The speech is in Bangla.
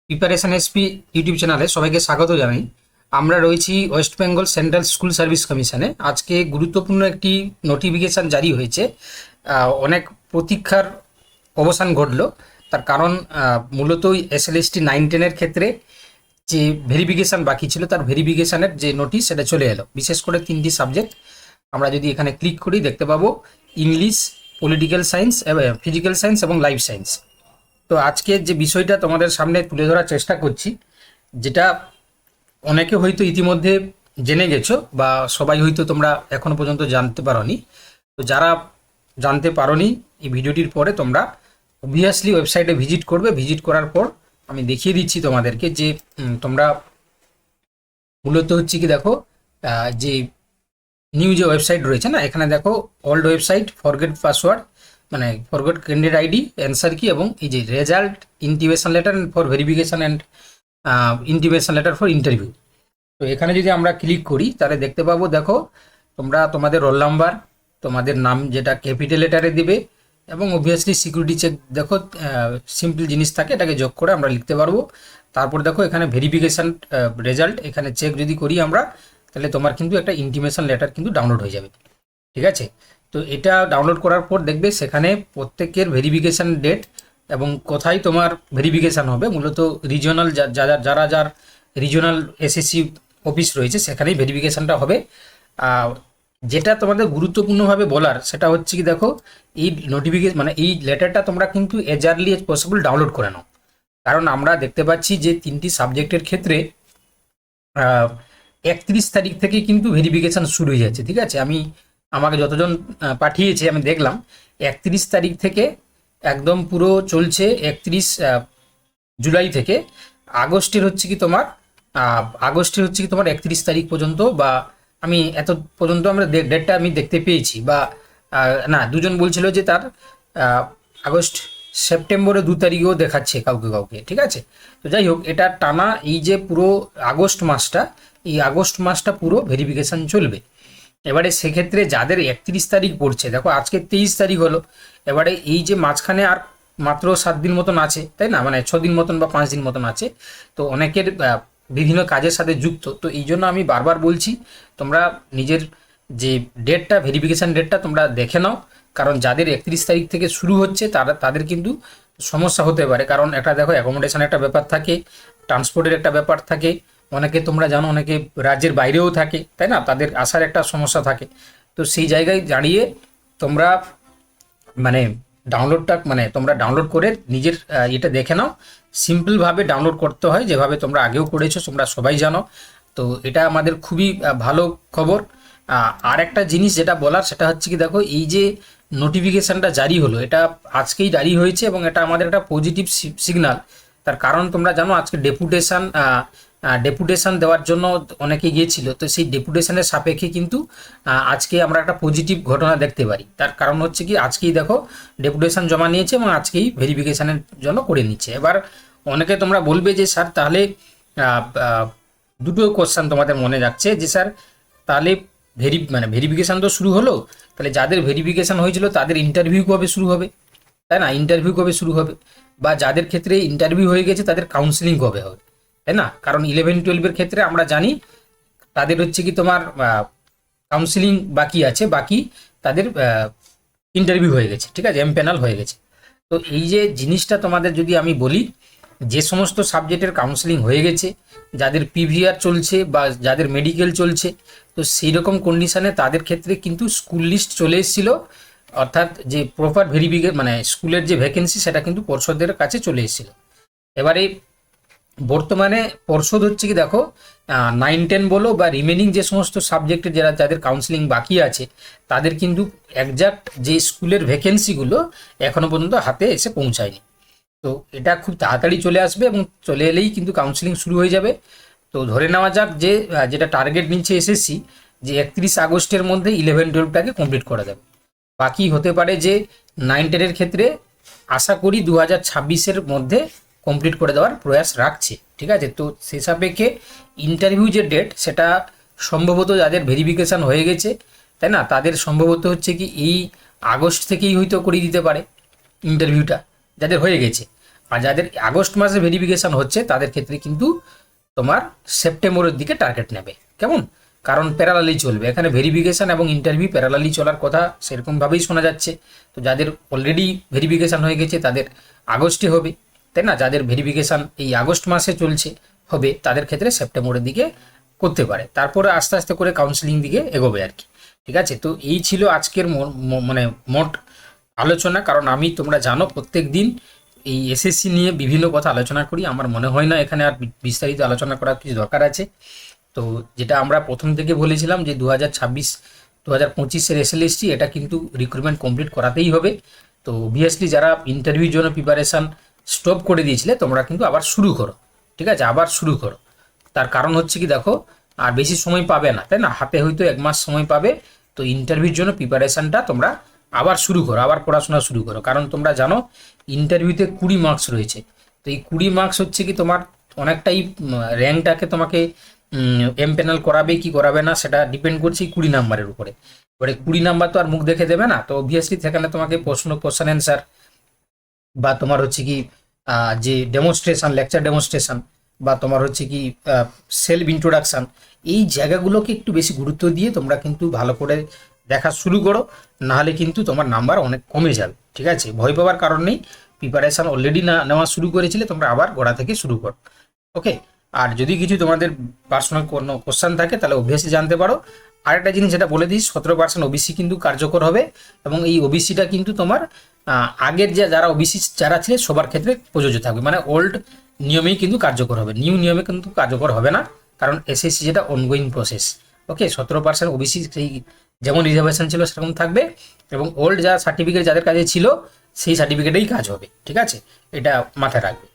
প্রিপারেশন এসপি ইউটিউব চ্যানেলে সবাইকে স্বাগত জানাই। আমরা রয়েছি West Bengal central school service কমিশনে। আজকে গুরুত্বপূর্ণ একটি নোটিফিকেশান জারি হয়েছে। অনেক প্রতীক্ষার অবসান ঘটল। তার কারণ মূলত এসএলএসটি 9-10-এর ক্ষেত্রে যে ভেরিফিকেশান বাকি ছিল তার ভেরিফিকেশানের যে নোটিশ সেটা চলে এলো। বিশেষ করে 3টি সাবজেক্ট আমরা যদি এখানে ক্লিক করি দেখতে পাবো English, political science, physical science এবং লাইফ সায়েন্স। তো আজকে যে বিষয়টা তোমাদের সামনে তুলে ধরার চেষ্টা করছি, যেটা অনেকে হয়তো ইতিমধ্যে জেনে গেছো বা সবাই হয়তো তোমরা এখনো পর্যন্ত জানতে পারোনি। তো যারা জানতে পারোনি এই ভিডিওটির পরে তোমরা অবভিয়াসলি ওয়েবসাইটে ভিজিট করবে। ভিজিট করার পর আমি দেখিয়ে দিচ্ছি তোমাদেরকে যে তোমরা মূলত হচ্ছে কি দেখো, যে নিউ যে ওয়েবসাইট রয়েছে না, এখানে দেখো ওল্ড ওয়েবসাইট, ফরগেট পাসওয়ার্ড, মানে ফরগেট ক্যান্ডিডেট আইডি, অ্যান্সার কি, এবং এই যে result, intimation letter for verification and intimation letter for interview. তো এখানে যদি আমরা ক্লিক করি তাহলে দেখতে পাবো, দেখো তোমরা তোমাদের রোল নাম্বার, তোমাদের নাম যেটা ক্যাপিটাল লেটারে দিবে, এবং অবভিয়াসলি সিকিউরিটি চেক দেখো সিম্পল জিনিস থাকে, এটাকে যোগ করে আমরা লিখতে পারবো। তারপর দেখো এখানে ভেরিফিকেশান রেজাল্ট, এখানে চেক যদি করি আমরা তাহলে তোমার কিন্তু একটা ইন্টিমেশন লেটার কিন্তু ডাউনলোড হয়ে যাবে। ঠিক আছে, তো এটা ডাউনলোড করার পর দেখবে সেখানে প্রত্যেকের ভেরিফিকেশান ডেট এবং কোথায় তোমার ভেরিফিকেশান হবে। মূলত রিজিওনাল যার রিজিওনাল এসএসসি অফিস রয়েছে সেখানেই ভেরিফিকেশানটা হবে। যেটা তোমাদের গুরুত্বপূর্ণভাবে বলার সেটা হচ্ছে কি দেখো, এই নোটিফিকেশন মানে এই লেটারটা তোমরা কিন্তু as early as possible download করে নাও। কারণ আমরা দেখতে পাচ্ছি যে 3টি সাবজেক্টের ক্ষেত্রে 31 তারিখ থেকে কিন্তু ভেরিফিকেশান শুরু হয়ে যাচ্ছে। ঠিক আছে, আমাকে যতজন পাঠিয়েছে আমি দেখলাম 31 তারিখ থেকে একদম পুরো চলছে 31 জুলাই থেকে আগস্টের হচ্ছে কি তোমার 31 তারিখ পর্যন্ত, বা আমি এত পর্যন্ত আমরা ডেটটা আমি দেখতে পেয়েছি। বা না, দুজন বলছিল যে তার আগস্ট সেপ্টেম্বরে 2 তারিখেও দেখাচ্ছে কাউকে। ঠিক আছে, তো যাই হোক, এটা টানা এই যে পুরো আগস্ট মাসটা পুরো ভেরিফিকেশান চলবে। এবারে সেক্ষেত্রে যাদের 31 তারিখ পড়ছে, দেখো আজকে 23 তারিখ হলো, এবারে এই যে মাঝখানে আর মাত্র 7 দিন মতন আছে, তাই না, মানে 6 দিন মতন বা 5 দিন মতন আছে। তো অনেকের বিভিন্ন কাজের সাথে যুক্ত, তো এই জন্য আমি বারবার বলছি তোমরা নিজের যে ডেটটা, ভেরিফিকেশান ডেটটা তোমরা দেখে নাও। কারণ যাদের 31 তারিখ থেকে শুরু হচ্ছে তাদের কিন্তু সমস্যা হতে পারে। কারণ একটা দেখো অ্যাকোমোডেশন একটা ব্যাপার থাকে, ট্রান্সপোর্টের একটা ব্যাপার থাকে, অনেকে তোমরা জানো অনেকে রাজ্যের বাইরেও থাকে, তাই না, তাদের আসার একটা সমস্যা থাকে। তো সেই জায়গায় দাঁড়িয়ে তোমরা মানে তোমরা ডাউনলোড করে নিজের এটা দেখে নাও। সিম্পলভাবে ডাউনলোড করতে হয়, যেভাবে তোমরা আগেও করেছো, তোমরা সবাই জানো। তো এটা আমাদের খুবই ভালো খবর। আর একটা জিনিস যেটা বলার সেটা হচ্ছে কি দেখো, এই যে নোটিফিকেশানটা জারি হলো, এটা আজকেই জারি হয়েছে এবং এটা আমাদের একটা পজিটিভ সিগনাল। তার কারণ তোমরা জানো আজকে ডেপুটেশন দেওয়ার জন্য অনেকে গিয়েছিল। তো সেই ডেপুটেশনের সাপেক্ষে কিন্তু আজকে আমরা একটা পজিটিভ ঘটনা দেখতে পারি। তার কারণ হচ্ছে কি আজকেই দেখো ডেপুটেশন জমা নিয়েছে এবং আজকেই ভেরিফিকেশানের জন্য করে নিচ্ছে। এবার অনেকে তোমরা বলবে যে স্যার তাহলে দুটো কোশ্চেন তোমাদের মনে যাচ্ছে যে স্যার তাহলে ভেরিফিকেশান তো শুরু হলো, তাহলে যাদের ভেরিফিকেশান হয়েছিল তাদের ইন্টারভিউ কবে শুরু হবে, তাই না, ইন্টারভিউ কবে শুরু হবে, বা যাদের ক্ষেত্রে ইন্টারভিউ হয়ে গেছে তাদের কাউন্সিলিং কবে হবে, তাই না। কারণ 11-12-এর ক্ষেত্রে আমরা জানি তাদের হচ্ছে কি তোমার কাউন্সিলিং বাকি আছে, বাকি তাদের ইন্টারভিউ হয়ে গেছে। ঠিক আছে, এমপ্যানাল হয়ে গেছে। তো এই যে জিনিসটা তোমাদের যদি আমি বলি, যে সমস্ত সাবজেক্টের কাউন্সিলিং হয়ে গেছে, যাদের পিভিআর চলছে বা যাদের মেডিকেল চলছে, তো সেই রকম কন্ডিশানে তাদের ক্ষেত্রে কিন্তু স্কুল লিস্ট চলে এসেছিলো। অর্থাৎ যে প্রপার স্কুলের যে ভ্যাকেন্সি সেটা কিন্তু পর্ষদের কাছে চলে এসেছিলো। এবারে বর্তমানে পর্ষদ হচ্ছে কি দেখো 9-10 বলো বা রিমেনিং যে সমস্ত সাবজেক্টের যাদের কাউন্সিলিং বাকি আছে তাদের কিন্তু একজ্যাক্ট যে স্কুলের ভ্যাকেন্সিগুলো এখনো পর্যন্ত হাতে এসে পৌঁছায়নি। তো এটা খুব তাড়াতাড়ি চলে আসবে এবং চলে এলেই কিন্তু কাউন্সিলিং শুরু হয়ে যাবে। তো ধরে নেওয়া যাক যে যেটা টার্গেট নিচ্ছে এসএসসি, যে 31 আগস্টের মধ্যে 11-12টাকে কমপ্লিট করা যাবে। বাকি হতে পারে যে 9-10-এর ক্ষেত্রে আশা করি 2026-এর মধ্যে কমপ্লিট করে দেওয়ার প্রয়াস রাখছে। ঠিক আছে, তো সে সাপেক্ষে ইন্টারভিউ যে ডেট সেটা সম্ভবত যাদের ভেরিফিকেশান হয়ে গেছে, তাই না, তাদের সম্ভবত হচ্ছে কি এই আগস্ট থেকেই হয়তো করিয়ে দিতে পারে ইন্টারভিউটা যাদের হয়ে গেছে। আর যাদের আগস্ট মাসে ভেরিফিকেশন হচ্ছে তাদের ক্ষেত্রে কিন্তু তোমার সেপ্টেম্বরের দিকে টার্গেট নেবে, কেমন? কারণ প্যারালালি চলবে এখানে, ভেরিফিকেশন এবং ইন্টারভিউ প্যারালালি চলার কথা সেরকমভাবেই শোনা যাচ্ছে। তো যাদের অলরেডি ভেরিফিকেশন হয়ে গেছে তাদের আগস্টে হবে, তাই না? যাদের ভেরিফিকেশন এই আগস্ট মাসে চলছে হবে তাদের ক্ষেত্রে সেপ্টেম্বরের দিকে করতে পারে, তারপরে আস্তে আস্তে করে কাউন্সিলিং দিকে এগোবে আর কি। ঠিক আছে, তো এই ছিল আজকের মানে মোট আলোচনা। কারণ আমি, তোমরা জানো, প্রত্যেক দিন এই এসএসসি নিয়ে বিভিন্ন কথা আলোচনা করি। আমার মনে হয় না এখানে আর বিস্তারিত আলোচনা করার কিছু দরকার আছে। তো যেটা আমরা প্রথম থেকে বলেছিলাম যে 2025 এসএলএসটি এটা কিন্তু রিক্রুটমেন্ট কমপ্লিট করাতেই হবে। তো অবভিয়াসলি যারা ইন্টারভিউর জন্য প্রিপারেশান স্টপ করে দিয়েছিলে তোমরা কিন্তু আবার শুরু করো, ঠিক আছে, আবার শুরু করো। তার কারণ হচ্ছে কি, দেখো, আর বেশি সময় পাবে না, তাই না? হাতে হয়তো 1 মাস সময় পাবে। তো ইন্টারভিউর জন্য প্রিপারেশানটা তোমরা আবার শুরু করো, আবার পড়াশোনা শুরু করো। কারণ তোমরা জানো ইন্টারভিউতে 20 মার্কস রয়েছে। তো এই 20 মার্কস হচ্ছে কি তোমার অনেকটাই র্যাঙ্কটাকে তোমাকে এমপ্যানেল করাবে কি করাবে না সেটা ডিপেন্ড করছে এই 20 নাম্বারের উপরে। এবারে 20 নাম্বার তো আর মুখ দেখে দেবে না, তো অবভিয়াসলি সেখানে তোমাকে কোশ্চেন অ্যান্সার বা তোমার হচ্ছে কি যে ডেমনস্ট্রেশন, লেকচার ডেমনস্ট্রেশন, বা তোমার হচ্ছে কি সেলফ ইন্ট্রোডাকশান, এই জায়গাগুলোকে একটু বেশি গুরুত্ব দিয়ে তোমরা কিন্তু ভালো করে দেখা শুরু করো, নাহলে কিন্তু তোমার নাম্বার অনেক কমে যাবে। ঠিক আছে, ভয় পাওয়ার কারণ নেই, প্রিপারেশান অলরেডি না নেওয়া শুরু করেছিলে, তোমরা আবার গোড়া থেকে শুরু করো। ওকে, আর যদি কিছু তোমাদের পার্সোনাল কোনো কোশ্চেন থাকে তাহলে অবভিয়াসলি জানতে পারো। আরেকটা জিনিস যেটা বলে দিই, 17% ওবিসি কিন্তু কার্যকর হবে, এবং এই ওবিসিটা কিন্তু তোমার আগের যারা ওবিসি যারা ছিল সবার ক্ষেত্রে প্রযোজ্য থাকবে, মানে ওল্ড নিয়মেই কিন্তু কার্যকর হবে, নিউ নিয়মে কিন্তু কার্যকর হবে না, কারণ এসএসসি যেটা অনগোয়িং প্রসেস। ওকে, 17% ওবিসি সেই যেমন রিজার্ভেশন ছিল সেরকম থাকবে, এবং ওল্ড যা সার্টিফিকেট যাদের কাছে ছিল সেই সার্টিফিকেটেই কাজ হবে। ঠিক আছে, এটা মাথায় রাখবে।